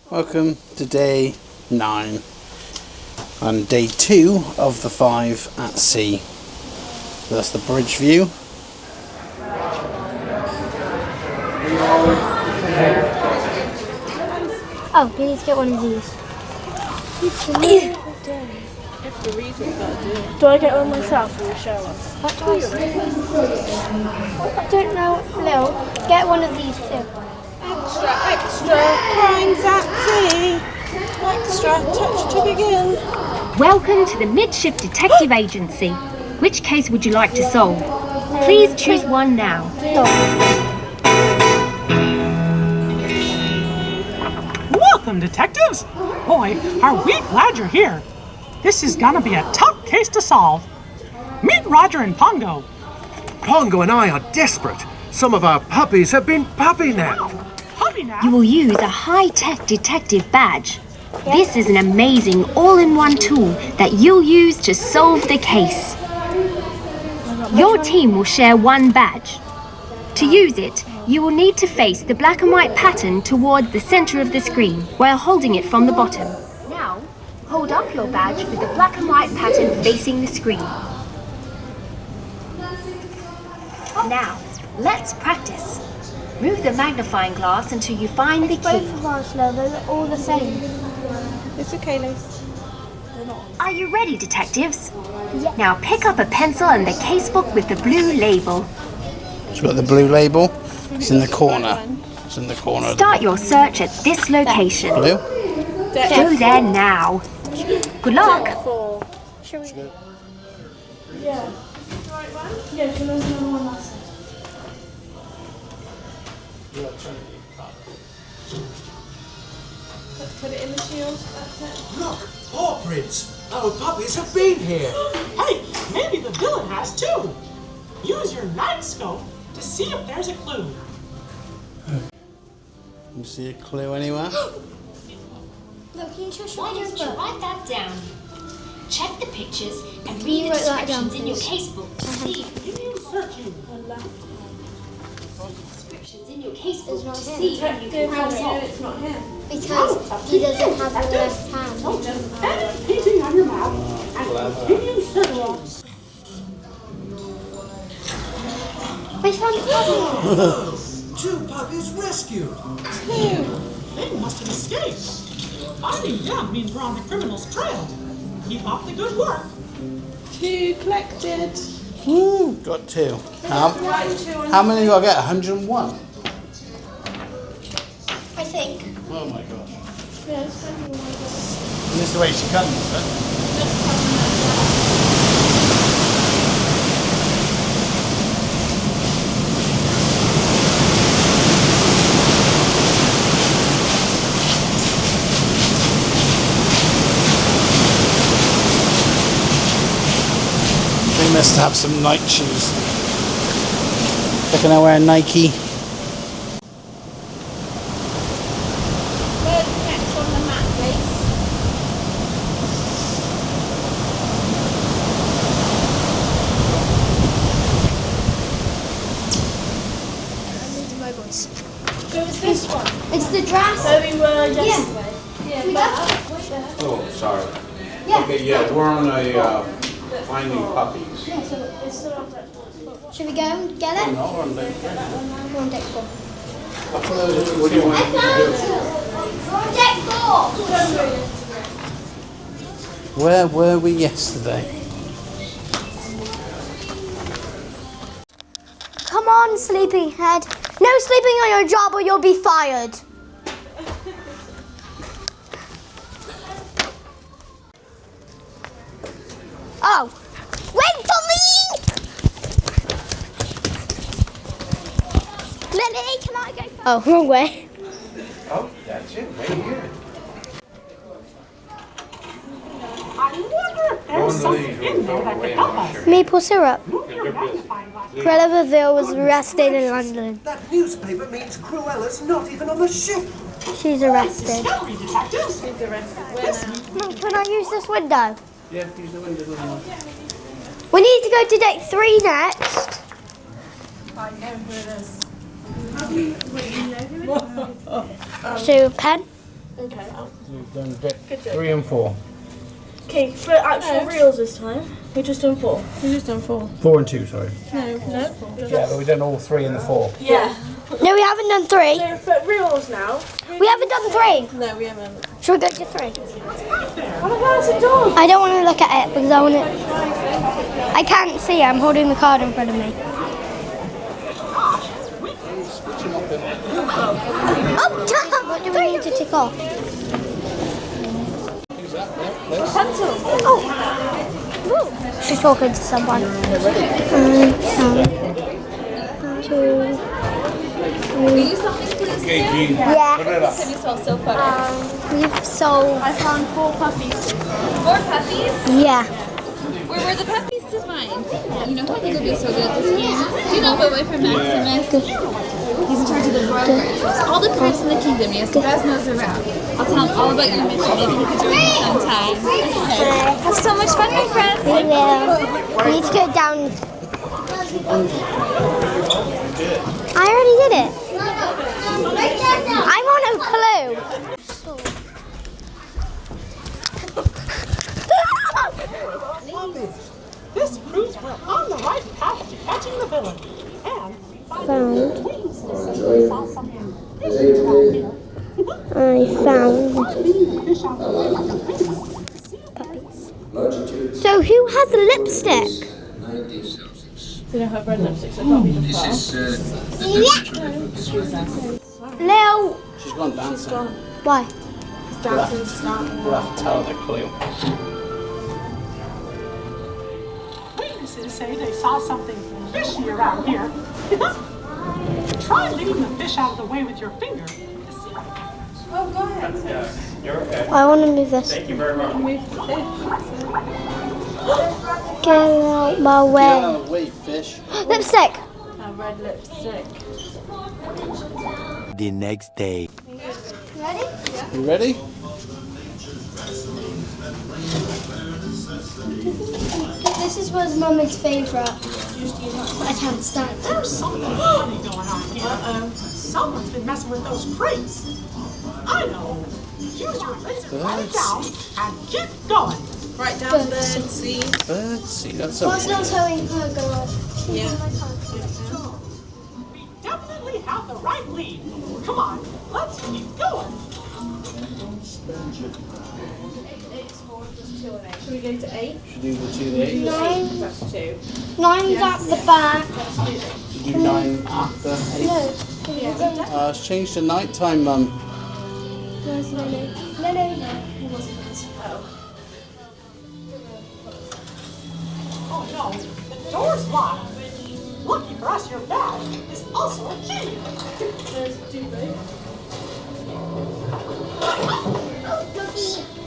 Welcome to day 9 and day 2 of the 5 at sea. So that's the bridge view. Oh, you need to get one of these. Do I get one myself or will share one? What do I say? I don't know, Lil. Get one of these too. Extra, crimes at sea. Extra, touch to begin. Welcome to the Midship Detective Agency. Which case would you like to solve? Please choose one now. Welcome, detectives! Boy, are we glad you're here. This is gonna be a tough case to solve. Meet Roger and Pongo. Pongo and I are desperate. Some of our puppies have been puppy-napped. You will use a high-tech detective badge. This is an amazing all-in-one tool that you'll use to solve the case. Your team will share one badge. To use it, you will need to face the black and white pattern toward the center of the screen while holding it from the bottom. Now, hold up your badge with the black and white pattern facing the screen. Now, let's practice. Move the magnifying glass until you find the key. Both of ours, Lil, they're all the same. It's okay, Liz. Are you ready, detectives? Yeah. Now pick up a pencil and the casebook with the blue label. It's got the blue label. It's in the corner. It's in the corner. Start your search at this location. Blue? Go there now. Good luck. Shall we? Yeah. Yeah, can I have another one last time? Put it in the shield. That's it. Look, paw prints. Our puppies have been here. Hey, maybe the villain has too. Use your night scope to see if there's a clue. You see a clue anywhere? Look, can you just Why don't you write that down? Check the pictures and read the write that down, descriptions in your please? casebook to see. Continue searching. Descriptions in your casebook It's not to him. see how you can How do you know solve. it's not him? Because he doesn't have the left hand. And painting on your mouth and continue searching. I found the puzzle. Two puppies rescued. They must have escaped. Finding them means we're on the criminal's trail. Keep up the good work. 2 collected. Woo, got 2. How many do I get? 101? I think. Oh my gosh. Yeah, it's funny. And this is the way she comes, is it? They must have some night shoes. They're gonna wear Nike. Where's next on the map, please? So it's this one. It's the dress. Where we were yesterday. Can we go? Oh, sorry. Yeah. Okay, yeah, we're on a finding puppies. Yeah, so It's still on that. should we go and get it? No, we're on deck 3. We're on deck 4. What do you want to do? We're on deck 4! Where were we yesterday? Come on, sleepyhead. No sleeping on your job or you'll be fired. Oh, wait for me! Lily, can I go first? Oh, wrong way. Oh, that's it, right here. I wonder if there's something in there that could help us. Maple syrup. Move your magnifying glass. Cruella Vil was arrested in London. That newspaper means Cruella's not even on the ship. She's arrested. Discovery detectives. Can I use this window? Yeah, use the window. We need to go to deck 3 next. I know who it is. So, pen? Okay. We've done bit 3 and 4. Okay, for actual reels this time, we've just done 4. We've just done 4. 4 and 2, sorry. No. Yeah, but we've done all 3 and the 4. Yeah. No, we haven't done 3. So for reels now. We haven't done 3. No, we haven't. Should we go to 3? Oh my God, it's a dog. I don't want to look at it because I want to. I can't see it. I'm holding the card in front of me. Oh, what do we need to tick off? Pencil. Oh, she's talking to someone. 1, 2, 3. Yeah. What have you solved so far? We've solved. I found 4 puppies. 4 puppies? Yeah. Where were the puppies to find? You know who I think would be so good at this game? Do you know my boyfriend Maximus? He's in charge of the brokers. All the prints in the kingdom. He has the best nose around. I'll tell him all about your mission. Maybe he could join me sometime. Okay. Have so much fun, my friends. We will. We need to go down. I already did it. I want a clue. This proves we're on the right path to catching the villain. And Found. I found puppies. So who has a lipstick? We don't have red lipstick, so it can't be the far. Lil. She's gone dancing. Why? Dancing's starting. We'll have to tell her the clue. Witnesses say they saw something fishy around here. Try leading the fish out of the way with your finger. Oh, go ahead. I want to move this. Thank you very much. Get out my way. Wait, fish. Lipstick. A red lipstick. The next day. Ready? You ready? This is was Mum's favourite. I can't stand it. There's something funny going on here. Someone's been messing with those crates. I know. Use your laser, write it down, and keep going. Write down bird seed. Let's see, that's What's a not telling her God? Yeah. We definitely have the right lead. Come on, let's keep going. Should we go to 8? Should do the 2 days. 9. That's 2. 9's at the back. Should do 9 after 8. No. It's changed to night time, Mum. Where's Lily? Lily. Oh no, the door's locked. Lucky for us, your badge is also a key.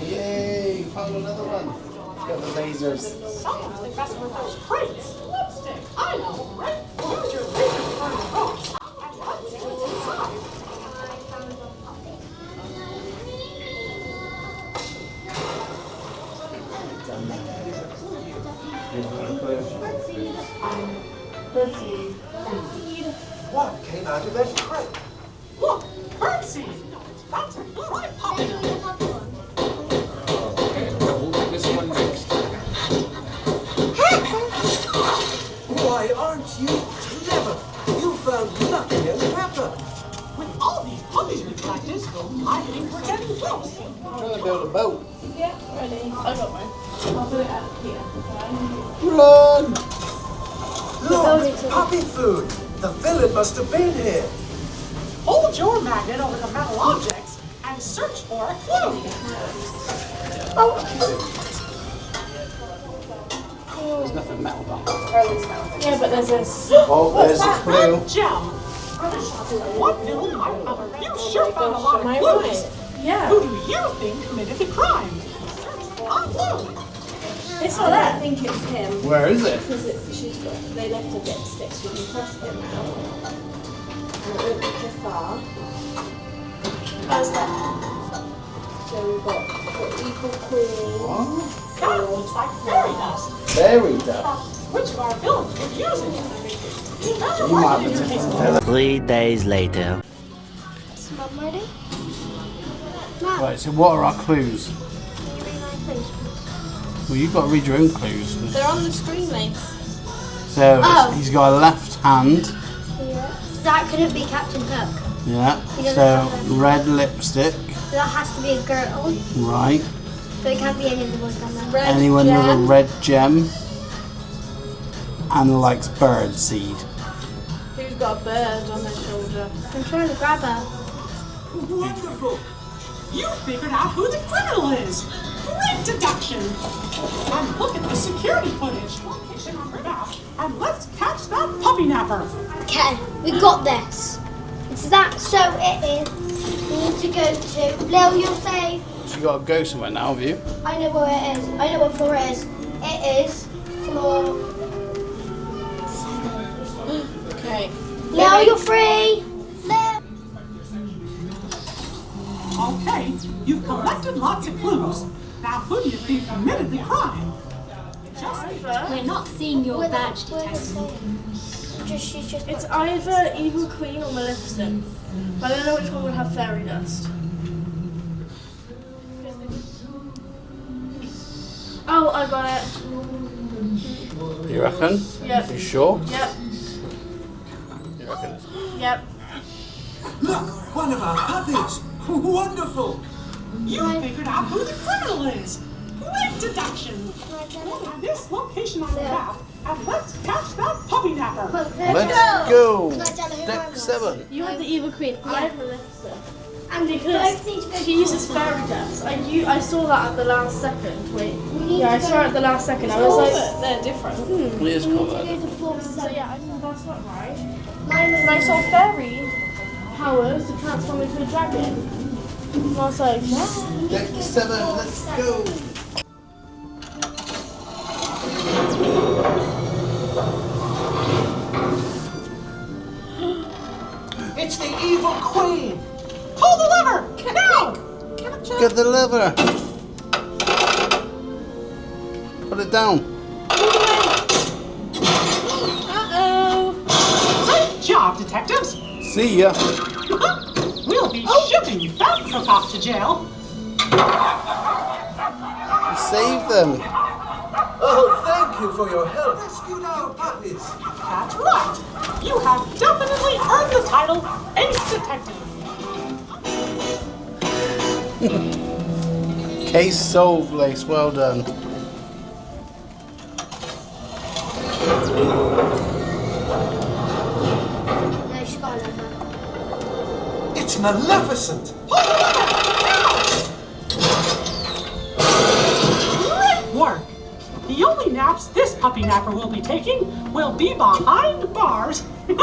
Yay, found another one. Got the lasers. Someone's been messing with those crates. Lipstick, I know, right? Use your laser to burn the ropes. And let's see what's inside. What came out of that crate? Look, birdseed. That's a right puppy. This one next. Why aren't you clever? You found nothing as pepper. With all these puppies we practice, I think we're getting close. Trying to build a boat. Yeah, ready. I got mine. I'll put it out here. Run! Look, puppy food. The villain must have been here. Hold your magnet over the metal objects and search for a clue. There's nothing metal down. Yeah, but there's this. Oh, there's a clue. Red gem. What villain might have a You sure found a lot of Am I clues. right? Yeah. Who do you think committed the crime? Search for a clue. It's not that. I think it's him. Where is it? Because they left a lipstick, so we can cross him out. And it won't be too far. How's that? So we've got equal queen. That looks like fairy dust. Fairy dust. Which of our villains would use it? Remember You might marking have your a case. different villain. 3 days later. Is Mum ready? Right, so what are our clues? Well, you've got to read your own clues. They're on the screen, mate. So he's got a left hand. Yeah. That couldn't be Captain Hook. Yeah. So red lipstick. That has to be a girl. Right. So it can't be any of the boys down there. Anyone with a red gem and likes bird seed. Who's got a bird on their shoulder? I'm trying to grab her. Wonderful! You figured out who the criminal is. Great deduction. And look at the security footage. Location on her map. And let's catch that puppy napper. Okay, we got this. It's that, so it is. We need to go to. Lil, you're safe. So you got to go somewhere now, have you? I know where it is. I know what floor it is. It is floor 7. Okay. Lil, you're free. Lil. Okay, you've collected lots of clues. Now who do you think committed the crime? We're not seeing your badge, detective. It's either Evil Queen or Maleficent. But I don't know which one would have fairy dust. Oh, I got it. You reckon? Yep. You sure? Yep. You reckon? Yep. Look, one of our puppies! Wonderful! You figured out who the criminal is. Great deduction. And this location on the map. And let's catch that puppy napper. Let's go. Can I tell her who Deck I'm 7. You have the Evil Queen. I have Maleficent. And Because she uses fairy dust. I saw that at the last second. Wait. Yeah, I saw it at the last second. I was like, They're different. It is called that. so yeah, I think that's not right. And I saw fairy powers to transform into a dragon. And I was like, what? Deck 7, let's go. It's the Evil Queen! Pull the lever. Now. Get the lever. Put it down. Uh-oh. Great job, detectives. See ya. We'll be shipping that crook off to jail. Save them. Oh, thank you for your help! Rescued our puppies! That's right. You have definitely earned the title Ace Detective. Case solved, Lace. Well done. No, she got a lever. It's Maleficent! Great work. The only naps this puppy napper will be taking will be behind bars. You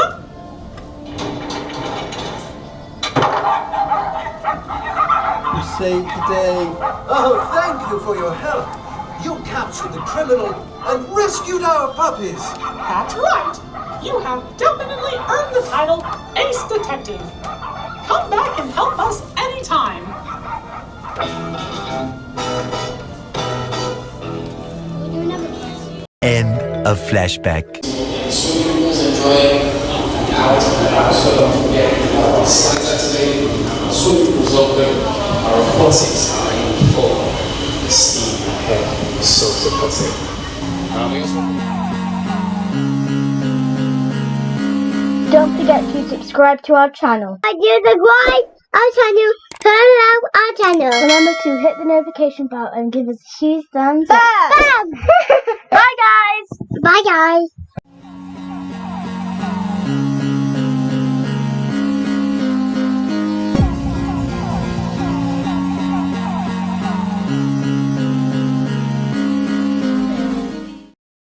saved the day. Oh, thank you for your help! You captured the criminal and rescued our puppies! That's right. You have definitely earned the title Ace Detective. Come back and help us anytime. We'll do another one. End of flashback. So we was enjoying the hours of the house, so don't forget, Saturday, swimming pools open, our robotics are in full steam ahead, so supportive. Don't forget to subscribe to our channel. Do subscribe our channel. Turn on our channel. Remember to hit the notification bell and give us a huge thumbs up. Bye guys. Bye guys.